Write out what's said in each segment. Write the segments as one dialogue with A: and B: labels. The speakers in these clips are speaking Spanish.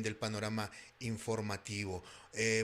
A: del panorama informativo.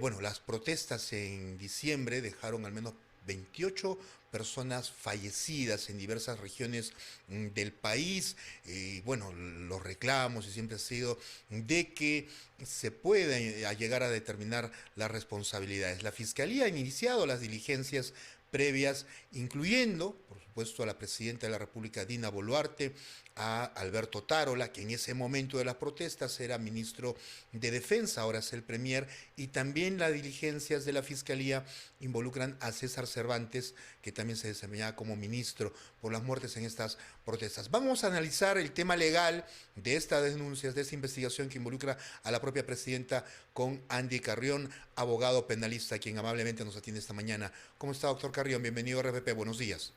A: Bueno, las protestas en diciembre dejaron al menos 28 personas fallecidas en diversas regiones del país. Y bueno, los reclamos y siempre ha sido de que se pueda llegar a determinar las responsabilidades. La Fiscalía ha iniciado las diligencias previas, incluyendo, por supuesto, a la presidenta de la República, Dina Boluarte, a Alberto Tarola, que en ese momento de las protestas era ministro de Defensa, ahora es el premier, y también las diligencias de la Fiscalía involucran a César Cervantes, que también se desempeñaba como ministro por las muertes en estas protestas. Vamos a analizar el tema legal de estas denuncias, de esta investigación que involucra a la propia presidenta con Andy Carrión, abogado penalista, quien amablemente nos atiende esta mañana. ¿Cómo está, doctor Carrión? Bienvenido a RPP. Buenos días.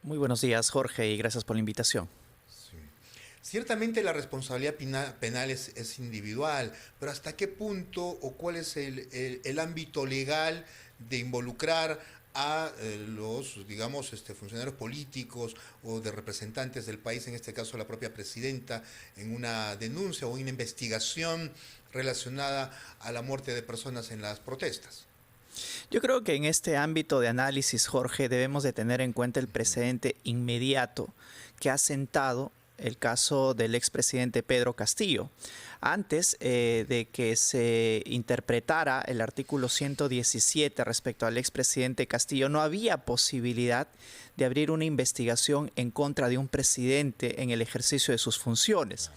B: Muy buenos días, Jorge, y gracias por la invitación.
A: Sí. Ciertamente la responsabilidad penal es individual, pero ¿hasta qué punto o cuál es el ámbito legal de involucrar a los, digamos, funcionarios políticos o de representantes del país, en este caso la propia presidenta, en una denuncia o una investigación relacionada a la muerte de personas en las protestas?
B: Yo creo que en este ámbito de análisis, Jorge, debemos de tener en cuenta el precedente inmediato que ha sentado el caso del expresidente Pedro Castillo. Antes de que se interpretara el artículo 117 respecto al expresidente Castillo, no había posibilidad de abrir una investigación en contra de un presidente en el ejercicio de sus funciones.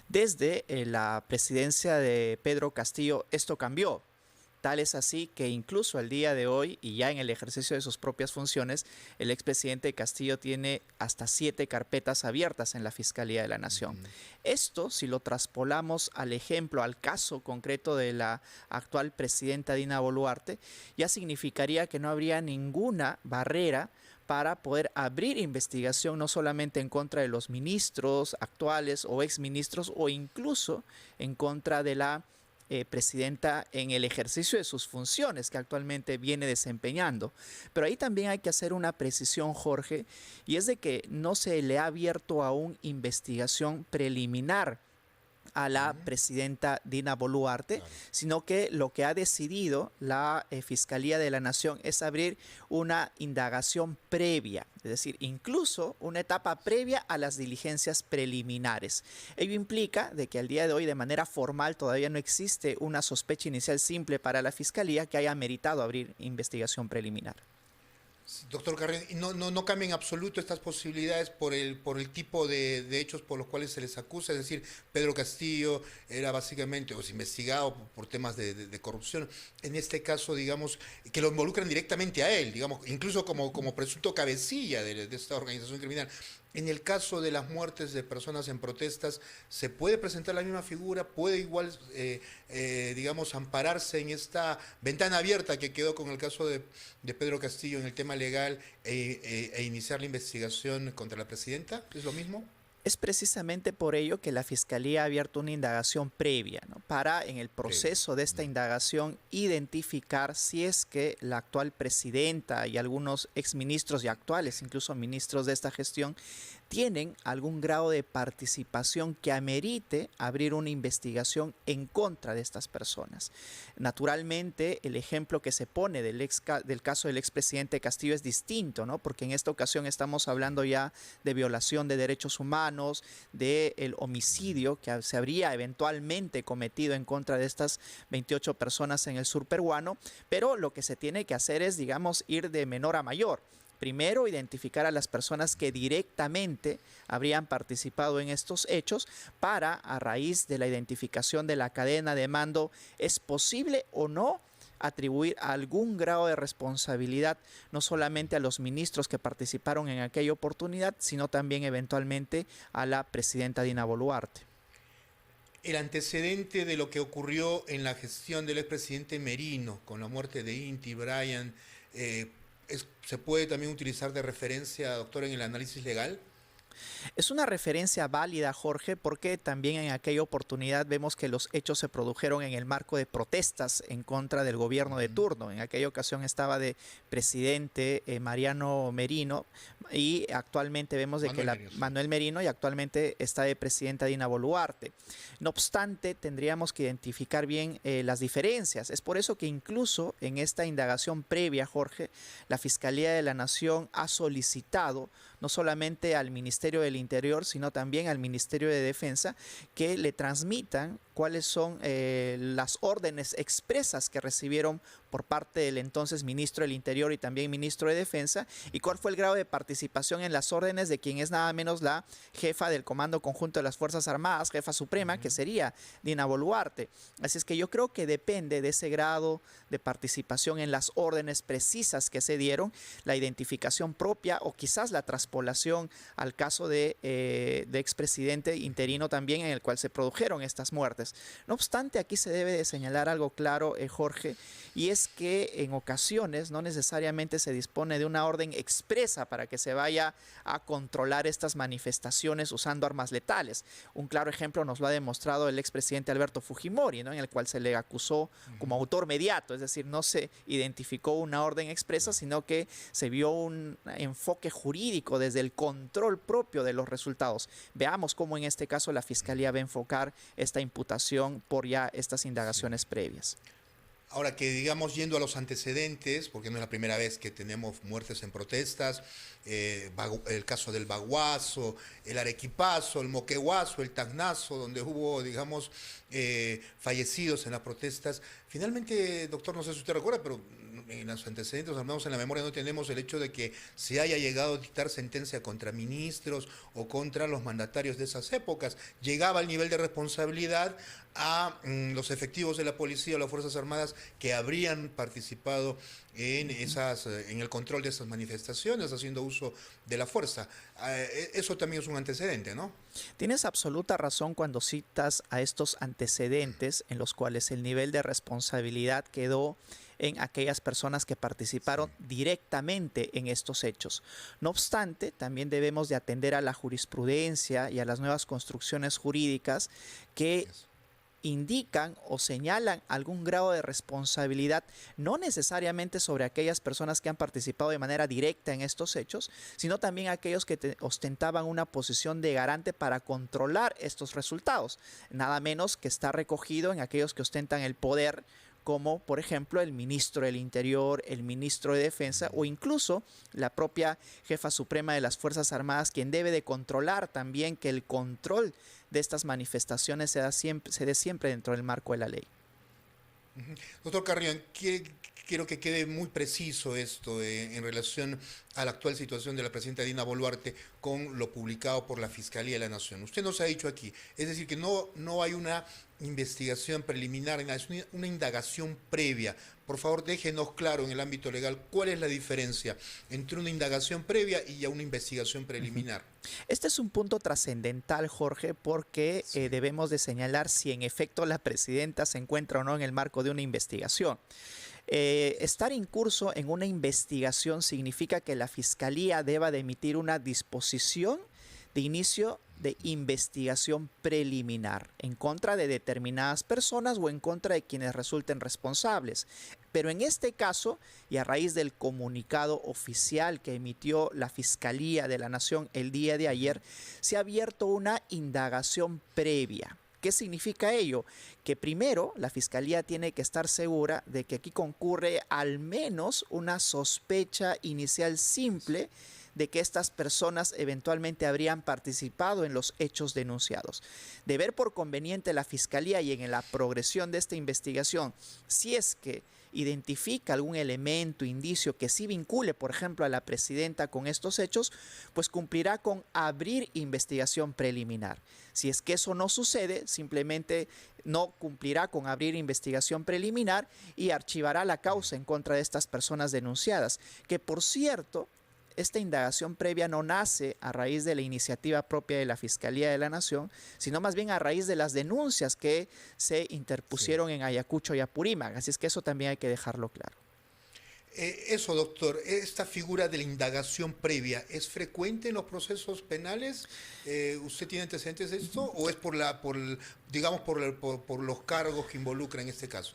B: Desde la presidencia de Pedro Castillo, esto cambió. Tal es así que incluso al día de hoy, y ya en el ejercicio de sus propias funciones, el expresidente Castillo tiene hasta 7 carpetas abiertas en la Fiscalía de la Nación. Esto, si lo traspolamos al ejemplo, al caso concreto de la actual presidenta Dina Boluarte, ya significaría que no habría ninguna barrera para poder abrir investigación no solamente en contra de los ministros actuales o exministros o incluso en contra de la presidenta en el ejercicio de sus funciones que actualmente viene desempeñando. Pero ahí también hay que hacer una precisión, Jorge, y es de que no se le ha abierto aún investigación preliminar a la presidenta Dina Boluarte,
A: Claro.
B: sino que lo que ha decidido la Fiscalía de la Nación es abrir una indagación previa, es decir, incluso una etapa previa a las diligencias preliminares. Ello implica de que al día de hoy, de manera formal, todavía no existe una sospecha inicial simple para la Fiscalía que haya meritado abrir investigación preliminar.
A: Doctor Carrión, ¿y no cambian en absoluto estas posibilidades por el tipo de hechos por los cuales se les acusa? Es decir, Pedro Castillo era básicamente investigado por temas de corrupción. En este caso, digamos, que lo involucran directamente a él, digamos, incluso como presunto cabecilla de esta organización criminal. En el caso de las muertes de personas en protestas, ¿se puede presentar la misma figura? ¿Puede igual, digamos, ampararse en esta ventana abierta que quedó con el caso de Pedro Castillo en el tema legal e iniciar la investigación contra la presidenta? ¿Es lo mismo?
B: Es precisamente por ello que la Fiscalía ha abierto una indagación previa, ¿no? Para, en el
A: Previa.
B: proceso de esta indagación, identificar si es que la actual presidenta y algunos exministros y actuales, incluso ministros de esta gestión, tienen algún grado de participación que amerite abrir una investigación en contra de estas personas. Naturalmente, el ejemplo que se pone del caso del expresidente Castillo es distinto, ¿no? Porque en esta ocasión estamos hablando ya de violación de derechos humanos, del homicidio que se habría eventualmente cometido en contra de estas 28 personas en el sur peruano, pero lo que se tiene que hacer es, digamos, ir de menor a mayor. Primero, identificar a las personas que directamente habrían participado en estos hechos para, a raíz de la identificación de la cadena de mando, ¿es posible o no atribuir algún grado de responsabilidad no solamente a los ministros que participaron en aquella oportunidad, sino también eventualmente a la presidenta Dina Boluarte?
A: El antecedente de lo que ocurrió en la gestión del expresidente Merino con la muerte de Inti, Brian, ¿se puede también utilizar de referencia, doctor, en el análisis legal?
B: Es una referencia válida, Jorge, porque también en aquella oportunidad vemos que los hechos se produjeron en el marco de protestas en contra del gobierno de turno. En aquella ocasión estaba de presidente Mariano Merino y actualmente vemos de Manuel Merino y actualmente está de presidenta Dina Boluarte. No obstante, tendríamos que identificar bien las diferencias. Es por eso que incluso en esta indagación previa, Jorge, la Fiscalía de la Nación ha solicitado no solamente al Ministerio del Interior, sino también al Ministerio de Defensa, que le transmitan cuáles son las órdenes expresas que recibieron por parte del entonces ministro del Interior y también ministro de Defensa, y cuál fue el grado de participación en las órdenes de quien es nada menos la jefa del Comando Conjunto de las Fuerzas Armadas, jefa suprema, que sería Dina Boluarte. Así es que yo creo que depende de ese grado de participación en las órdenes precisas que se dieron, la identificación propia o quizás la traspolación al caso de expresidente interino también en el cual se produjeron estas muertes. No obstante, aquí se debe de señalar algo claro, Jorge, y es que en ocasiones no necesariamente se dispone de una orden expresa para que se vaya a controlar estas manifestaciones usando armas letales. Un claro ejemplo nos lo ha demostrado el expresidente Alberto Fujimori, ¿no? En el cual se le acusó como autor mediato, es decir, no se identificó una orden expresa, sino que se vio un enfoque jurídico desde el control propio de los resultados. Veamos cómo en este caso la Fiscalía va a enfocar esta imputación por ya estas indagaciones previas.
A: Ahora que digamos, yendo a los antecedentes, porque no es la primera vez que tenemos muertes en protestas, el caso del Baguazo, el Arequipazo, el Moquegüazo, el Tacnazo, donde hubo, digamos, fallecidos en las protestas. Finalmente, doctor, no sé si usted recuerda, pero en los antecedentes, al menos en la memoria, no tenemos el hecho de que se haya llegado a dictar sentencia contra ministros o contra los mandatarios de esas épocas. Llegaba el nivel de responsabilidad a los efectivos de la policía o las Fuerzas Armadas que habrían participado en el control de esas manifestaciones, haciendo uso de la fuerza. Eso también es un antecedente, ¿no?
B: Tienes absoluta razón cuando citas a estos antecedentes en los cuales el nivel de responsabilidad quedó en aquellas personas que participaron directamente en estos hechos. No obstante, también debemos de atender a la jurisprudencia y a las nuevas construcciones jurídicas que indican o señalan algún grado de responsabilidad, no necesariamente sobre aquellas personas que han participado de manera directa en estos hechos, sino también aquellos que ostentaban una posición de garante para controlar estos resultados. Nada menos que está recogido en aquellos que ostentan el poder, como por ejemplo el ministro del Interior, el ministro de Defensa o incluso la propia jefa suprema de las Fuerzas Armadas, quien debe de controlar también que el control de estas manifestaciones se dé siempre dentro del marco de la ley.
A: Doctor Carrión, quiero que quede muy preciso esto en relación a la actual situación de la presidenta Dina Boluarte con lo publicado por la Fiscalía de la Nación. Usted nos ha dicho aquí, es decir, que no hay una investigación preliminar, es una indagación previa. Por favor, déjenos claro en el ámbito legal cuál es la diferencia entre una indagación previa y ya una investigación preliminar.
B: Este es un punto trascendental, Jorge, porque debemos de señalar si en efecto la presidenta se encuentra o no en el marco de una investigación. Estar en curso en una investigación significa que la Fiscalía deba de emitir una disposición de inicio de investigación preliminar en contra de determinadas personas o en contra de quienes resulten responsables. Pero en este caso, y a raíz del comunicado oficial que emitió la Fiscalía de la Nación el día de ayer, se ha abierto una indagación previa. ¿Qué significa ello? Que primero la Fiscalía tiene que estar segura de que aquí concurre al menos una sospecha inicial simple de que estas personas eventualmente habrían participado en los hechos denunciados. De ver por conveniente la Fiscalía y en la progresión de esta investigación, si es que identifica algún elemento, indicio que sí vincule, por ejemplo, a la presidenta con estos hechos, pues cumplirá con abrir investigación preliminar. Si es que eso no sucede, simplemente no cumplirá con abrir investigación preliminar y archivará la causa en contra de estas personas denunciadas, que por cierto, esta indagación previa no nace a raíz de la iniciativa propia de la Fiscalía de la Nación, sino más bien a raíz de las denuncias que se interpusieron en Ayacucho y Apurímac. Así es que eso también hay que dejarlo claro.
A: Eso, doctor, esta figura de la indagación previa, ¿es frecuente en los procesos penales? ¿Usted tiene antecedentes de esto o es digamos, por los cargos que involucra en este caso?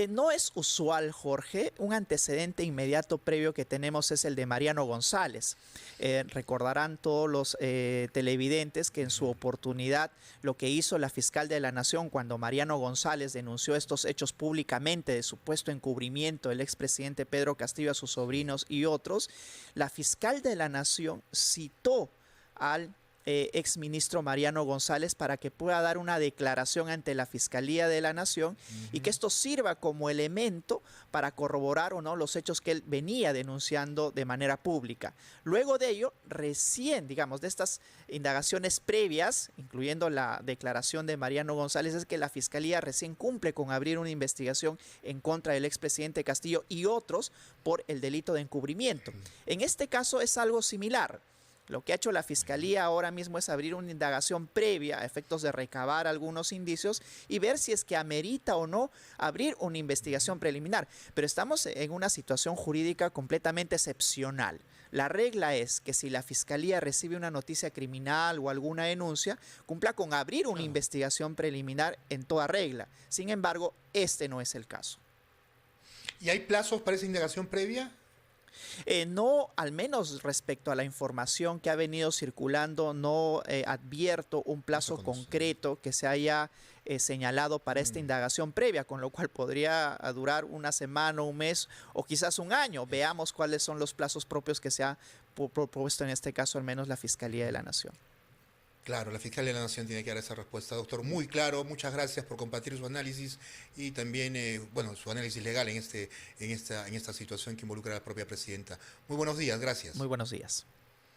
B: No es usual, Jorge. Un antecedente inmediato previo que tenemos es el de Mariano González. Recordarán todos los televidentes que en su oportunidad lo que hizo la fiscal de la Nación cuando Mariano González denunció estos hechos públicamente de supuesto encubrimiento del expresidente Pedro Castillo a sus sobrinos y otros, la fiscal de la Nación citó al exministro Mariano González para que pueda dar una declaración ante la Fiscalía de la Nación y que esto sirva como elemento para corroborar o no los hechos que él venía denunciando de manera pública. Luego de ello, recién, digamos, de estas indagaciones previas, incluyendo la declaración de Mariano González, es que la Fiscalía recién cumple con abrir una investigación en contra del expresidente Castillo y otros por el delito de encubrimiento. En este caso es algo similar. Lo que ha hecho la Fiscalía ahora mismo es abrir una indagación previa a efectos de recabar algunos indicios y ver si es que amerita o no abrir una investigación preliminar. Pero estamos en una situación jurídica completamente excepcional. La regla es que si la Fiscalía recibe una noticia criminal o alguna denuncia, cumpla con abrir una investigación preliminar en toda regla. Sin embargo, este no es el caso.
A: ¿Y hay plazos para esa indagación previa?
B: No, al menos respecto a la información que ha venido circulando, no advierto un plazo concreto que se haya señalado para esta indagación previa, con lo cual podría durar una semana, un mes o quizás un año. Veamos cuáles son los plazos propios que se ha propuesto en este caso, al menos la Fiscalía de la Nación.
A: Claro, la Fiscalía de la Nación tiene que dar esa respuesta, doctor. Muy claro, muchas gracias por compartir su análisis y también, bueno, su análisis legal en esta situación que involucra a la propia presidenta. Muy buenos días, gracias.
B: Muy buenos días.